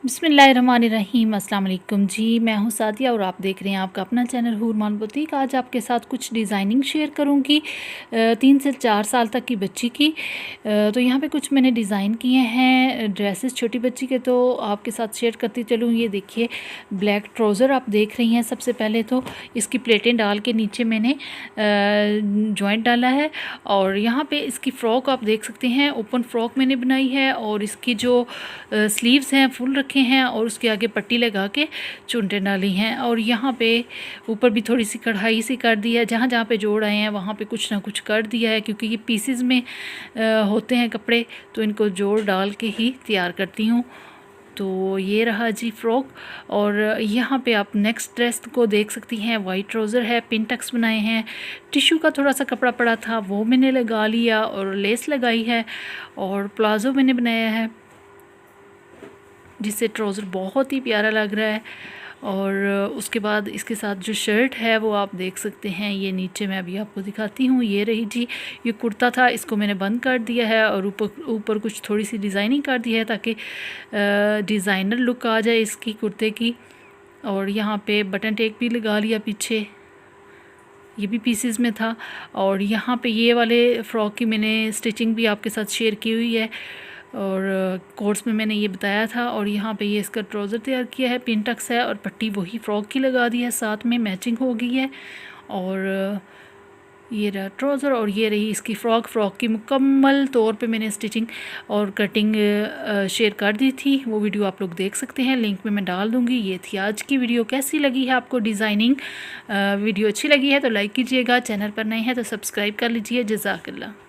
बिस्मिल्लाहिर्रहमानिर्रहीम। अस्सलाम वालेकुम जी, मैं हूं सादिया और आप देख रहे हैं आपका अपना चैनल हूरमान बुटीक। आज आपके साथ कुछ डिज़ाइनिंग शेयर करूंगी 3 से 4 साल तक की बच्ची की। तो यहाँ पे कुछ मैंने डिज़ाइन किए हैं ड्रेसेस छोटी बच्ची के, तो आपके साथ शेयर करती चलूँ। ये देखिए ब्लैक ट्राउज़र आप देख रही हैं। सबसे पहले तो इसकी प्लेटें डाल के नीचे मैंने जॉइंट डाला है और यहाँ पे इसकी फ़्रॉक आप देख सकते हैं, ओपन फ्रॉक मैंने बनाई है और इसकी जो स्लीव्स हैं फुल रखे हैं और उसके आगे पट्टी लगा के चुनटें डाली हैं। और यहाँ पे ऊपर भी थोड़ी सी कढ़ाई सी कर दी है, जहाँ जहाँ पे जोड़ आए हैं वहाँ पे कुछ ना कुछ कर दिया है, क्योंकि ये पीसेस में होते हैं कपड़े, तो इनको जोड़ डाल के ही तैयार करती हूँ। तो ये रहा जी फ़्रॉक। और यहाँ पे आप नेक्स्ट ड्रेस को देख सकती हैं। वाइट ट्राउज़र है, पिन टक्स बनाए हैं, टिश्यू का थोड़ा सा कपड़ा पड़ा था वो मैंने लगा लिया और लेस लगाई है और प्लाज़ो मैंने बनाया है, जिससे ट्राउज़र बहुत ही प्यारा लग रहा है। और उसके बाद इसके साथ जो शर्ट है वो आप देख सकते हैं। ये नीचे मैं अभी आपको दिखाती हूँ, ये रही जी। ये कुर्ता था, इसको मैंने बंद कर दिया है और ऊपर कुछ थोड़ी सी डिज़ाइनिंग कर दी है ताकि डिज़ाइनर लुक आ जाए इसकी कुर्ते की। और यहाँ पे बटन टेक भी लगा लिया पीछे, ये भी पीसेस में था। और यहाँ पे ये वाले फ़्रॉक की मैंने स्टिचिंग भी आपके साथ शेयर की हुई है और कोर्स में मैंने ये बताया था। और यहाँ पे ये इसका ट्राउज़र तैयार किया है, पिन टक्स है और पट्टी वही फ़्रॉक की लगा दी है, साथ में मैचिंग हो गई है। और ये रहा ट्राउज़र और ये रही इसकी फ़्रॉक की मुकम्मल तौर पे मैंने स्टिचिंग और कटिंग शेयर कर दी थी। वो वीडियो आप लोग देख सकते हैं, लिंक में मैं डाल दूँगी। ये थी आज की वीडियो। कैसी लगी है आपको डिज़ाइनिंग वीडियो? अच्छी लगी है तो लाइक कीजिएगा, चैनल पर नए हैं तो सब्सक्राइब कर लीजिए। जज़ाकल्लाह।